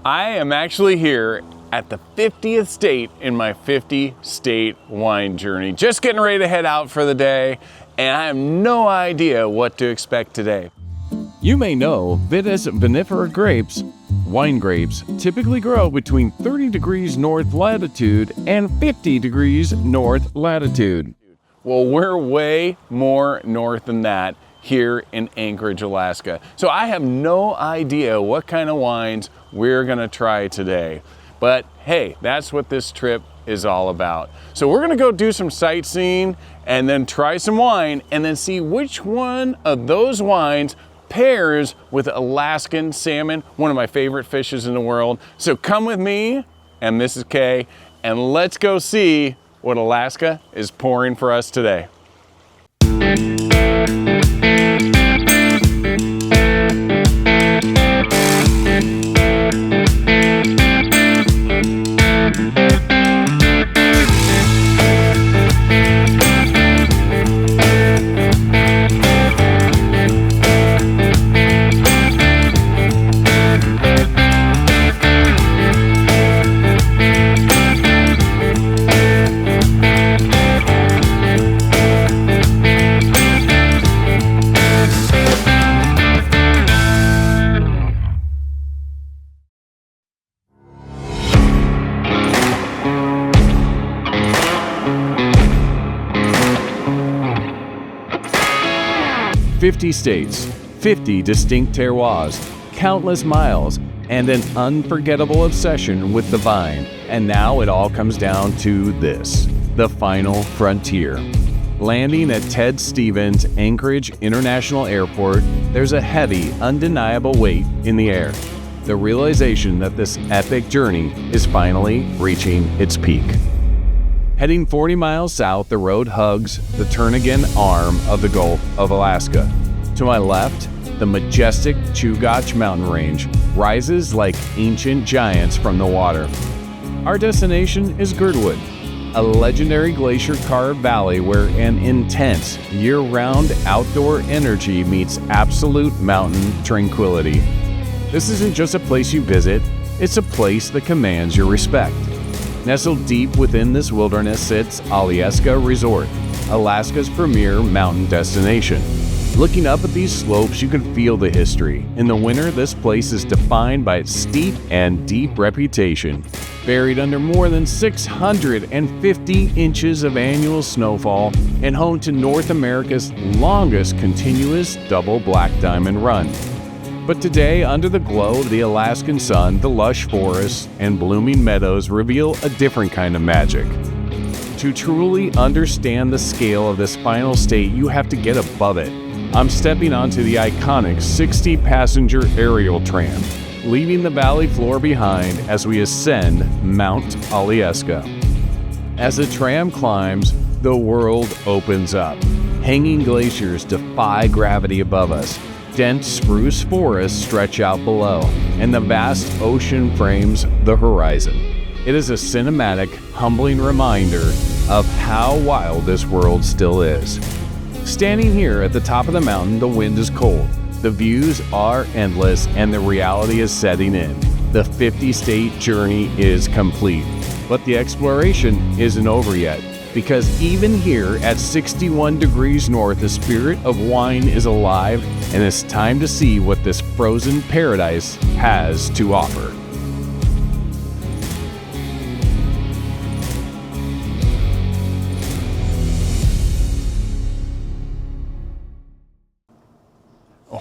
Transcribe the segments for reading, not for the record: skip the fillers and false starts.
I am actually here at the 50th state in my 50-state wine journey. Just getting ready to head out for the day, and I have no idea what to expect today. You may know Vitis vinifera grapes, wine grapes, typically grow between 30 degrees north latitude and 50 degrees north latitude. Well, we're way more north than that here in Anchorage, Alaska. So I have no idea what kind of wines we're gonna try today. But hey, that's what this trip is all about. So we're gonna go do some sightseeing and then try some wine and then see which one of those wines pairs with Alaskan salmon, one of my favorite fishes in the world. So come with me and Mrs. K and let's go see what Alaska is pouring for us today. 50 states, 50 distinct terroirs, countless miles, and an unforgettable obsession with the vine. And now it all comes down to this, the final frontier. Landing at Ted Stevens Anchorage International Airport, there's a heavy, undeniable weight in the air. The realization that this epic journey is finally reaching its peak. Heading 40 miles south, the road hugs the Turnagain Arm of the Gulf of Alaska. To my left, the majestic Chugach mountain range rises like ancient giants from the water. Our destination is Girdwood, a legendary glacier-carved valley where an intense, year-round outdoor energy meets absolute mountain tranquility. This isn't just a place you visit, it's a place that commands your respect. Nestled deep within this wilderness sits Alyeska Resort, Alaska's premier mountain destination. Looking up at these slopes, you can feel the history. In the winter, this place is defined by its steep and deep reputation. Buried under more than 650 inches of annual snowfall and home to North America's longest continuous double black diamond run. But today, under the glow of the Alaskan sun, the lush forests and blooming meadows reveal a different kind of magic. To truly understand the scale of this final state, you have to get above it. I'm stepping onto the iconic 60-passenger aerial tram, leaving the valley floor behind as we ascend Mount Alyeska. As the tram climbs, the world opens up. Hanging glaciers defy gravity above us. Dense spruce forests stretch out below, and the vast ocean frames the horizon. It is a cinematic, humbling reminder of how wild this world still is. Standing here at the top of the mountain, the wind is cold, the views are endless, and the reality is setting in. The 50-state journey is complete, but the exploration isn't over yet. Because even here at 61 degrees north, the spirit of wine is alive, and it's time to see what this frozen paradise has to offer.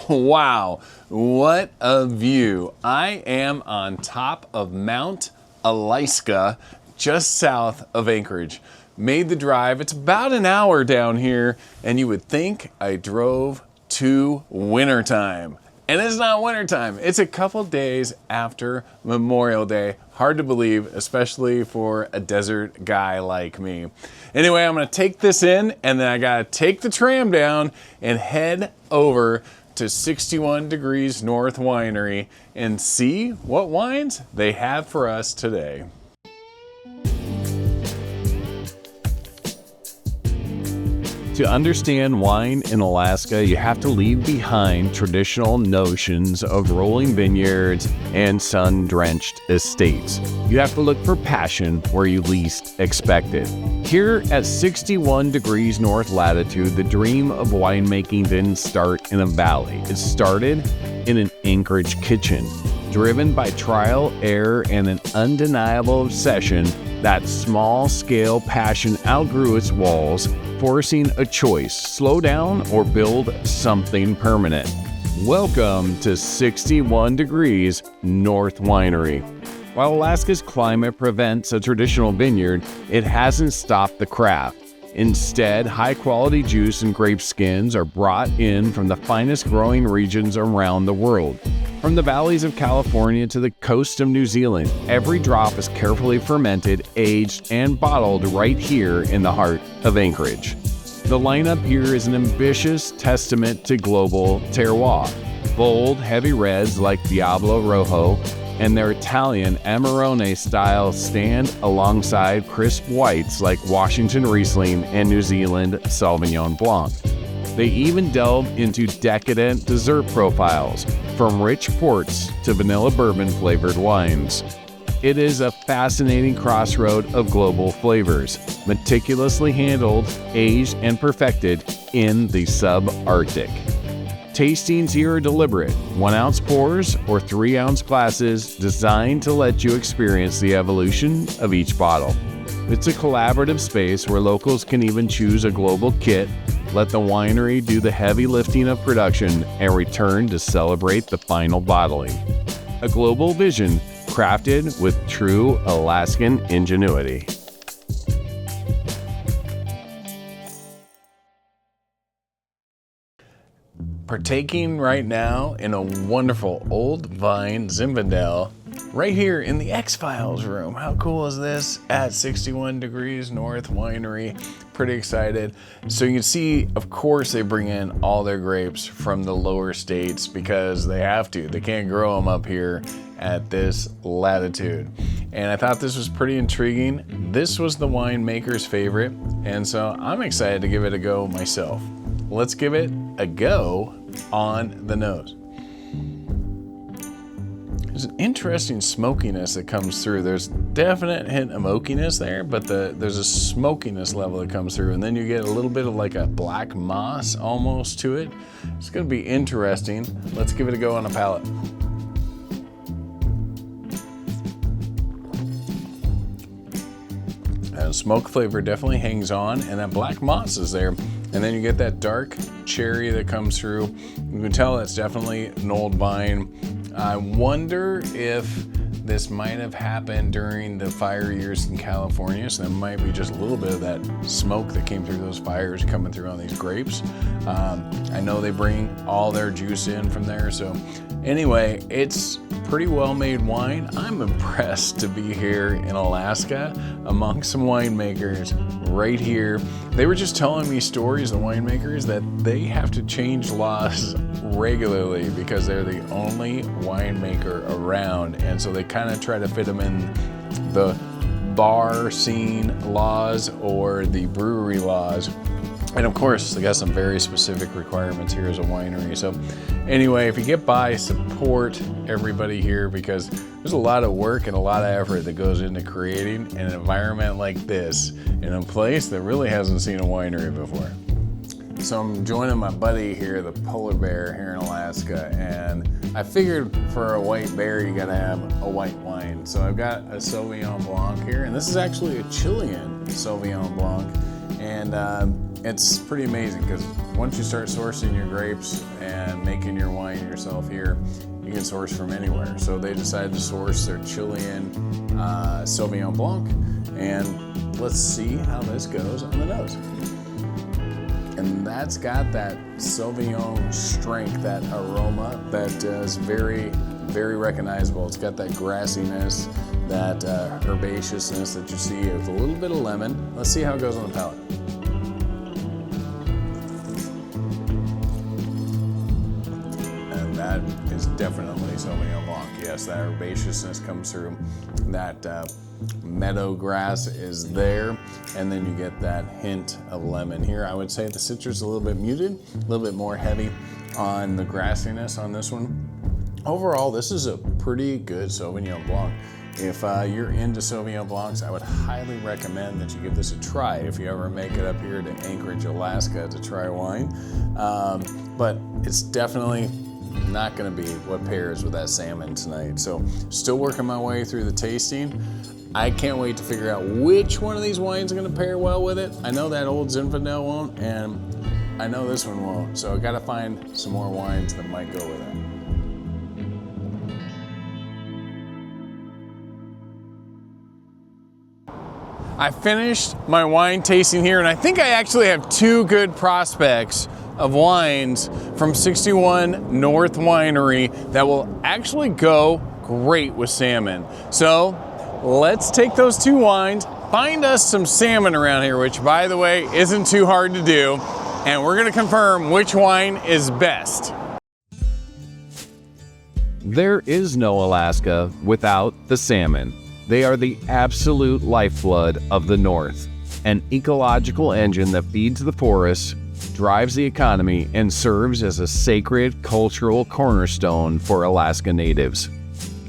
Wow, what a view. I am on top of Mount Alyeska, just south of Anchorage. Made the drive. It's about an hour down here, and you would think I drove to wintertime. And it's not wintertime. It's a couple days after Memorial Day. Hard to believe, especially for a desert guy like me. Anyway, I'm gonna take this in, and then I gotta take the tram down and head over to 61 Degrees North Winery and see what wines they have for us today. To understand wine in Alaska, you have to leave behind traditional notions of rolling vineyards and sun-drenched estates. You have to look for passion where you least expect it. Here at 61 degrees north latitude, the dream of winemaking didn't start in a valley. It started in an Anchorage kitchen. Driven by trial, error, and an undeniable obsession, that small-scale passion outgrew its walls, forcing a choice: slow down or build something permanent. Welcome to 61 Degrees North Winery. While Alaska's climate prevents a traditional vineyard, it hasn't stopped the craft. Instead, high-quality juice and grape skins are brought in from the finest growing regions around the world. From the valleys of California to the coast of New Zealand, every drop is carefully fermented, aged, and bottled right here in the heart of Anchorage. The lineup here is an ambitious testament to global terroir. Bold, heavy reds like Diablo Rojo and their Italian Amarone style stand alongside crisp whites like Washington Riesling and New Zealand Sauvignon Blanc. They even delve into decadent dessert profiles, from rich ports to vanilla bourbon flavored wines. It is a fascinating crossroad of global flavors, meticulously handled, aged, and perfected in the Subarctic. Tastings here are deliberate, 1-ounce pours or 3-ounce glasses designed to let you experience the evolution of each bottle. It's a collaborative space where locals can even choose a global kit, let the winery do the heavy lifting of production, and return to celebrate the final bottling. A global vision crafted with true Alaskan ingenuity. Partaking right now in a wonderful old vine Zinfandel right here in the X-Files room. How cool is this? At 61 Degrees North Winery. Pretty excited. So you can see, of course, they bring in all their grapes from the lower states because they have to. They can't grow them up here at this latitude. And I thought this was pretty intriguing. This was the winemaker's favorite, and so I'm excited to give it a go myself. Let's give it a go on the nose. There's an interesting smokiness that comes through. There's definite hint of oakiness there, but there's a smokiness level that comes through, and then you get a little bit of like a black moss almost to it. It's gonna be interesting. Let's give it a go on a palate. Smoke flavor definitely hangs on, and that black moss is there. And then you get that dark cherry that comes through. You can tell that's definitely an old vine. I wonder if this might have happened during the fire years in California, so there might be just a little bit of that smoke that came through those fires coming through on these grapes. I know they bring all their juice in from there, so anyway, it's pretty well-made wine. I'm impressed to be here in Alaska among some winemakers right here. They were just telling me stories, the winemakers, that they have to change laws regularly because they're the only winemaker around, and so they kind of try to fit them in the bar scene laws or the brewery laws. And of course, they got some very specific requirements here as a winery. So anyway, if you get by, support everybody here because there's a lot of work and a lot of effort that goes into creating an environment like this in a place that really hasn't seen a winery before. So I'm joining my buddy here, the polar bear here in Alaska, and I figured for a white bear you gotta have a white wine. So I've got a Sauvignon Blanc here, and this is actually a Chilean Sauvignon Blanc, and it's pretty amazing because once you start sourcing your grapes and making your wine yourself here, you can source from anywhere. So they decided to source their Chilean Sauvignon Blanc, and let's see how this goes on the nose. And that's got that Sauvignon strength, that aroma that is very, very recognizable. It's got that grassiness, that herbaceousness that you see with a little bit of lemon. Let's see how it goes on the palate. And that is definitely Sauvignon Blanc. yes, that herbaceousness comes through. That meadow grass is there, and then you get that hint of lemon here. I would say the citrus is a little bit muted, a little bit more heavy on the grassiness on this one. Overall, this is a pretty good Sauvignon Blanc. If you're into Sauvignon Blancs, I would highly recommend that you give this a try if you ever make it up here to Anchorage, Alaska to try wine. But it's definitely not gonna be what pairs with that salmon tonight. So still working my way through the tasting. I can't wait to figure out which one of these wines are gonna pair well with it. I know that old Zinfandel won't, and I know this one won't. So I gotta find some more wines that might go with it. I finished my wine tasting here, and I think I actually have two good prospects of wines from 61 North Winery that will actually go great with salmon. So let's take those two wines, find us some salmon around here, which by the way, isn't too hard to do, and we're gonna confirm which wine is best. There is no Alaska without the salmon. They are the absolute lifeblood of the North, an ecological engine that feeds the forests, drives the economy, and serves as a sacred cultural cornerstone for Alaska natives.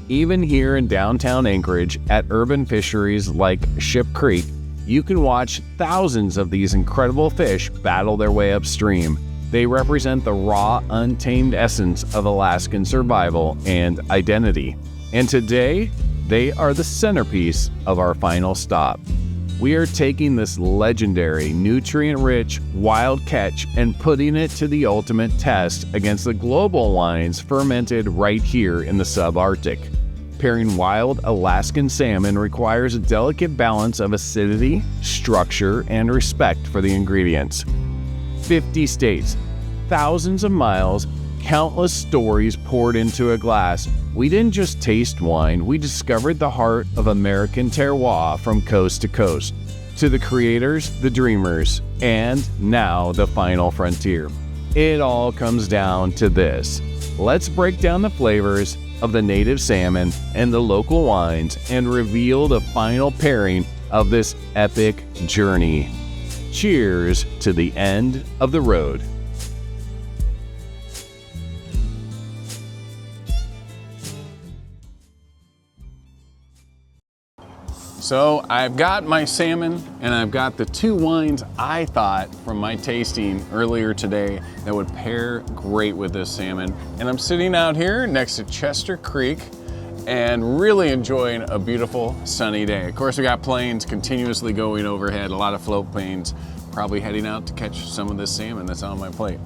Even here in downtown Anchorage at urban fisheries like Ship Creek, you can watch thousands of these incredible fish battle their way upstream. They represent the raw, untamed essence of Alaskan survival and identity. And today, they are the centerpiece of our final stop. We are taking this legendary, nutrient-rich wild catch and putting it to the ultimate test against the global wines fermented right here in the Subarctic. Pairing wild Alaskan salmon requires a delicate balance of acidity, structure, and respect for the ingredients. 50 states, thousands of miles, countless stories poured into a glass. We didn't just taste wine, we discovered the heart of American terroir from coast to coast. To the creators, the dreamers, and now the final frontier. It all comes down to this. Let's break down the flavors of the native salmon and the local wines and reveal the final pairing of this epic journey. Cheers to the end of the road. So I've got my salmon and I've got the two wines I thought from my tasting earlier today that would pair great with this salmon. And I'm sitting out here next to Chester Creek and really enjoying a beautiful sunny day. Of course, we got planes continuously going overhead, a lot of float planes, probably heading out to catch some of this salmon that's on my plate.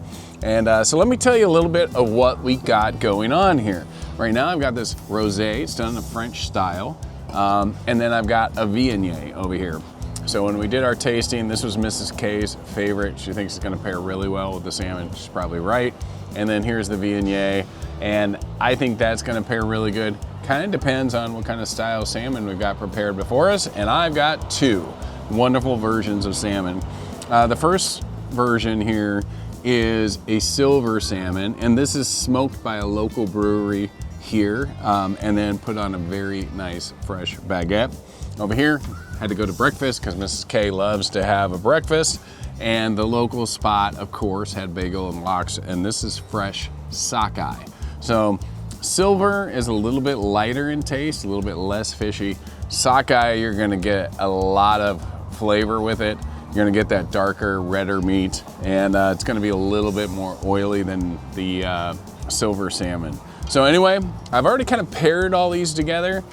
And so let me tell you a little bit of what we got going on here. Right now I've got this rosé, it's done in a French style. And then I've got a Viognier over here. So when we did our tasting, this was Mrs. K's favorite. She thinks it's gonna pair really well with the salmon. She's probably right. And then here's the Viognier. And I think that's gonna pair really good. Kind of depends on what kind of style salmon we've got prepared before us. And I've got two wonderful versions of salmon. The first version here is a silver salmon, and this is smoked by a local brewery here, and then put on a very nice fresh baguette. Over here, had to go to breakfast because Mrs. K loves to have a breakfast, and the local spot, of course, had bagel and lox, and this is fresh Sockeye. So silver is a little bit lighter in taste, a little bit less fishy. Sockeye, you're gonna get a lot of flavor with it. You're gonna get that darker, redder meat, and it's gonna be a little bit more oily than the silver salmon. So anyway, I've already kind of paired all these together,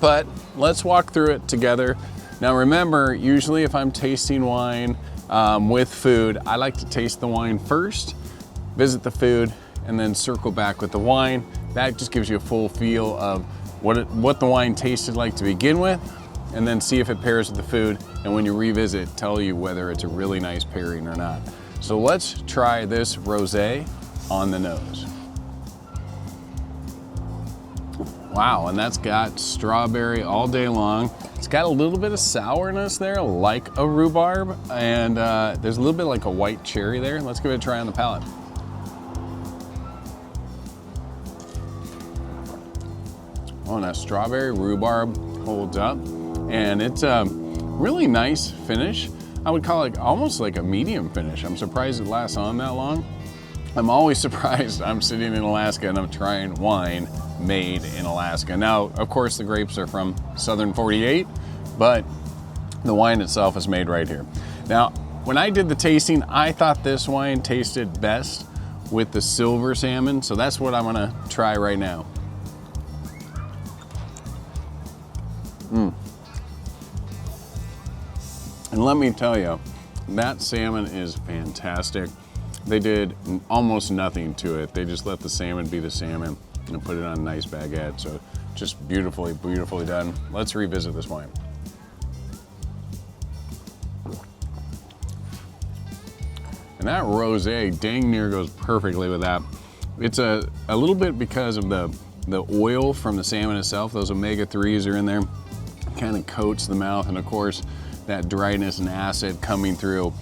but let's walk through it together. Now remember, usually if I'm tasting wine with food, I like to taste the wine first, visit the food, and then circle back with the wine. That just gives you a full feel of what the wine tasted like to begin with, and then see if it pairs with the food, and when you revisit, tell you whether it's a really nice pairing or not. So let's try this rosé on the nose. Wow, and that's got strawberry all day long. It's got a little bit of sourness there, like a rhubarb, and there's a little bit like a white cherry there. Let's give it a try on the palate. and that strawberry rhubarb holds up. And it's a really nice finish. I would call it almost like a medium finish. I'm surprised it lasts on that long. I'm always surprised I'm sitting in Alaska and I'm trying wine made in Alaska. Now, of course, the grapes are from Southern 48, but the wine itself is made right here. Now, when I did the tasting, I thought this wine tasted best with the silver salmon, so that's what I'm gonna try right now. And let me tell you, that salmon is fantastic. They did almost nothing to it. They just let the salmon be the salmon and put it on a nice baguette. So just beautifully, beautifully done. Let's revisit this wine. And that rosé dang near goes perfectly with that. It's a little bit because of the oil from the salmon itself. Those omega-3s are in there. Kind of coats the mouth, and of course, that dryness and acid coming through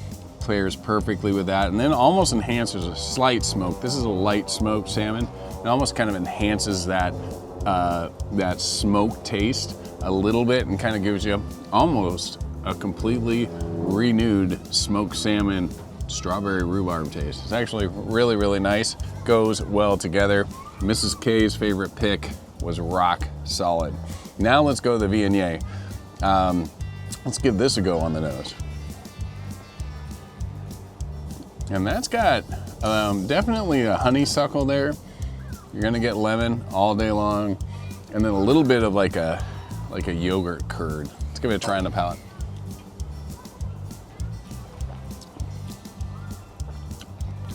pairs perfectly with that, and then almost enhances a slight smoke. This is a light smoked salmon. It almost kind of enhances that that smoke taste a little bit, and kind of gives you almost a completely renewed smoked salmon strawberry rhubarb taste. It's actually really, really nice. Goes well together. Mrs. K's favorite pick was rock solid. Now let's go to the Viognier. Let's give this a go on the nose. And that's got definitely a honeysuckle there. You're gonna get lemon all day long, and then a little bit of like a yogurt curd. Let's give it a try on the palate.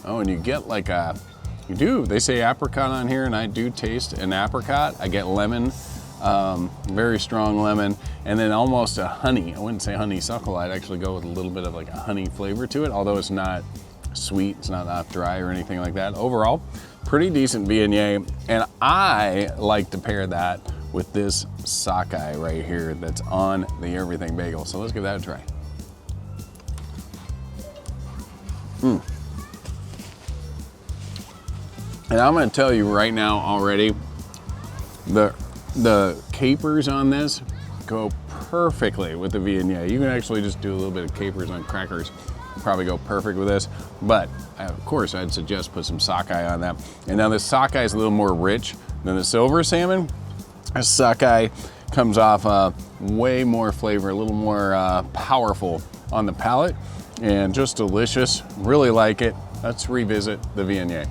Oh, and you get like they say apricot on here, and I do taste an apricot. I get lemon, very strong lemon, and then almost a honey. I wouldn't say honeysuckle. I'd actually go with a little bit of like a honey flavor to it, although it's not sweet, it's not dry or anything like that. Overall, pretty decent Viognier, and I like to pair that with this Sockeye right here that's on the Everything Bagel. So let's give that a try. And I'm gonna tell you right now already, the capers on this go perfectly with the Viognier. You can actually just do a little bit of capers on crackers. Probably go perfect with this, but of course I'd suggest put some Sockeye on that. And now the Sockeye is a little more rich than the silver salmon. A Sockeye comes off way more flavor, a little more powerful on the palate, and just delicious. Really like it. Let's revisit the Viognier.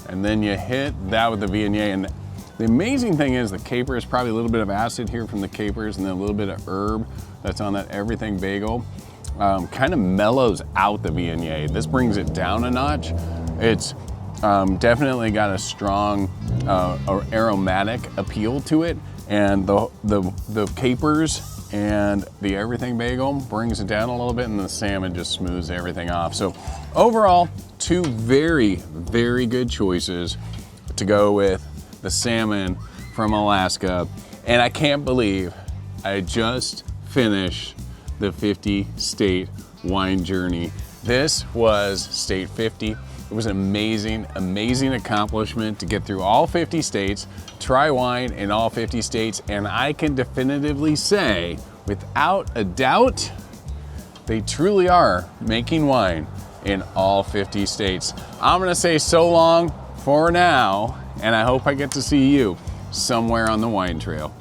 And then you hit that with the Viognier, and the amazing thing is the caper is probably a little bit of acid here from the capers, and then a little bit of herb that's on that Everything Bagel. Kind of mellows out the Viognier. This brings it down a notch. It's definitely got a strong aromatic appeal to it, and the capers and the Everything Bagel brings it down a little bit, and the salmon just smooths everything off. So overall, two very, very good choices to go with the salmon from Alaska. And I can't believe I just finished the 50-state wine journey. This was state 50. It was an amazing, amazing accomplishment to get through all 50 states, try wine in all 50 states, and I can definitively say, without a doubt, they truly are making wine in all 50 states. I'm gonna say so long for now, and I hope I get to see you somewhere on the wine trail.